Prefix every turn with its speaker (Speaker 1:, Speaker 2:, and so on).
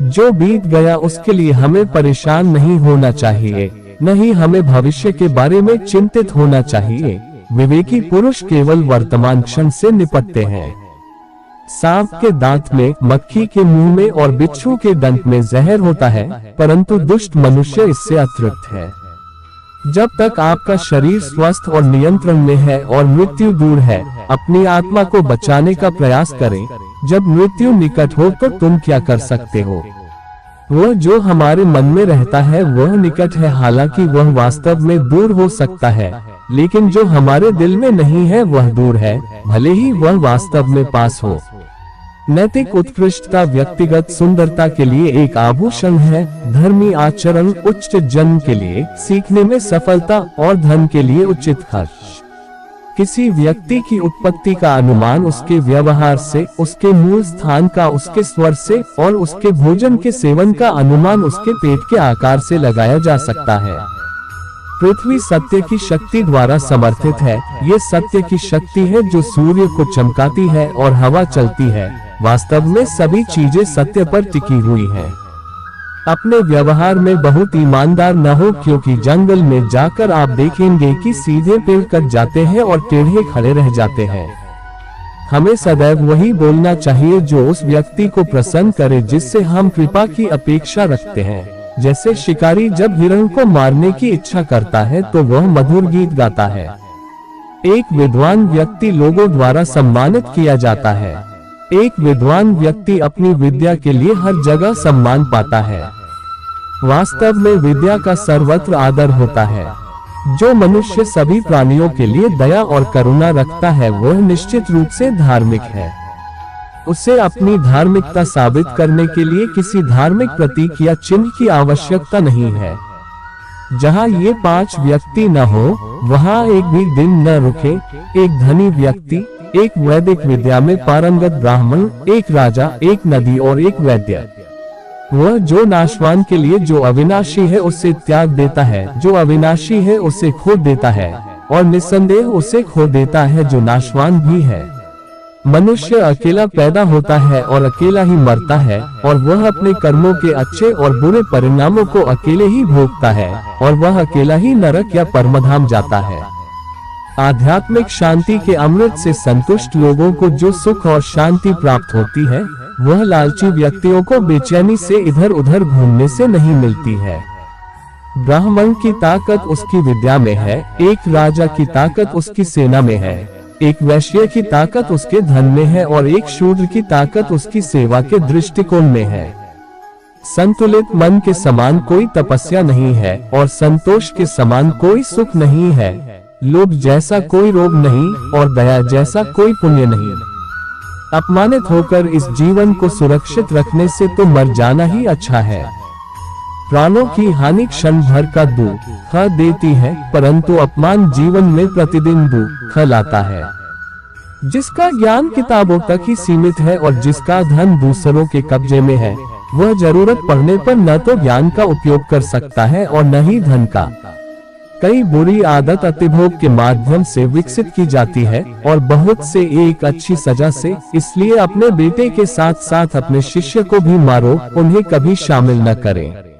Speaker 1: जो बीत गया उसके लिए हमें परेशान नहीं होना चाहिए, नहीं हमें भविष्य के बारे में चिंतित होना चाहिए। विवेकी पुरुष केवल वर्तमान क्षण से निपटते हैं। सांप के दांत में, मक्खी के मुंह में और बिच्छू के दंत में जहर होता है, परंतु दुष्ट मनुष्य इससे अतृप्त है। जब तक आपका शरीर स्वस्थ और नियंत्रण में है और मृत्यु दूर है, अपनी आत्मा को बचाने का प्रयास करें। जब मृत्यु निकट हो तो तुम क्या कर सकते हो? वह जो हमारे मन में रहता है वह निकट है, हालांकि वह वास्तव में दूर हो सकता है, लेकिन जो हमारे दिल में नहीं है वह दूर है, भले ही वह वास्तव में पास हो। नैतिक उत्कृष्टता व्यक्तिगत सुंदरता के लिए एक आभूषण है, धर्मी आचरण उच्च जन्म के लिए, सीखने में सफलता और धन के लिए उचित खर्च। किसी व्यक्ति की उत्पत्ति का अनुमान उसके व्यवहार से, उसके मूल स्थान का उसके स्वर से और उसके भोजन के सेवन का अनुमान उसके पेट के आकार से लगाया जा सकता है। पृथ्वी सत्य की शक्ति द्वारा समर्थित है। ये सत्य की शक्ति है जो सूर्य को चमकाती है और हवा चलती है। वास्तव में सभी चीजें सत्य पर टिकी हुई हैं। अपने व्यवहार में बहुत ईमानदार न हो, क्योंकि जंगल में जाकर आप देखेंगे कि सीधे पेड़ कट जाते हैं और टेढ़े खड़े रह जाते हैं। हमें सदैव वही बोलना चाहिए जो उस व्यक्ति को प्रसन्न करे जिससे हम कृपा की अपेक्षा रखते हैं। जैसे शिकारी जब हिरण को मारने की इच्छा करता है तो वह मधुर गीत गाता है। एक विद्वान व्यक्ति लोगों द्वारा सम्मानित किया जाता है। एक विद्वान व्यक्ति अपनी विद्या के लिए हर जगह सम्मान पाता है। वास्तव में विद्या का सर्वत्र आदर होता है। जो मनुष्य सभी प्राणियों के लिए दया और करुणा रखता है वह निश्चित रूप से धार्मिक है। उसे अपनी धार्मिकता साबित करने के लिए किसी धार्मिक प्रतीक या चिन्ह की आवश्यकता नहीं है। जहाँ ये 5 व्यक्ति न हो, वहाँ एक भी दिन न रुके। एक धनी व्यक्ति, एक वैदिक विद्या में पारंगत ब्राह्मण, एक राजा, एक नदी और एक वैद्य। वह जो नाशवान के लिए जो अविनाशी है उसे त्याग देता है, जो अविनाशी है उसे खो देता है, और निस्संदेह उसे खो देता है जो नाशवान भी है। मनुष्य अकेला पैदा होता है और अकेला ही मरता है, और वह अपने कर्मों के अच्छे और बुरे परिणामों को अकेले ही भोगता है, और वह अकेला ही नरक या परमधाम जाता है। आध्यात्मिक शांति के अमृत से संतुष्ट लोगों को जो सुख और शांति प्राप्त होती है, वह लालची व्यक्तियों को बेचैनी से इधर उधर घूमने से नहीं मिलती है। ब्राह्मण की ताकत उसकी विद्या में है, एक राजा की ताकत उसकी सेना में है, एक वैश्य की ताकत उसके धन में है और एक शूद्र की ताकत उसकी सेवा के दृष्टिकोण में है। संतुलित मन के समान कोई तपस्या नहीं है और संतोष के समान कोई सुख नहीं है। लोभ जैसा कोई रोग नहीं और दया जैसा कोई पुण्य नहीं। अपमानित होकर इस जीवन को सुरक्षित रखने से तो मर जाना ही अच्छा है। प्राणों की हानि क्षण भर का दुख देती है, परंतु अपमान जीवन में प्रतिदिन दुख लाता है। जिसका ज्ञान किताबों तक ही सीमित है और जिसका धन दूसरों के कब्जे में है, वह जरूरत पड़ने पर न तो ज्ञान का उपयोग कर सकता है और न ही धन का। कई बुरी आदत अतिभोग के माध्यम से विकसित की जाती है और बहुत से एक अच्छी सजा से। इसलिए अपने बेटे के साथ साथ अपने शिष्य को भी मारो, उन्हें कभी शामिल न करें।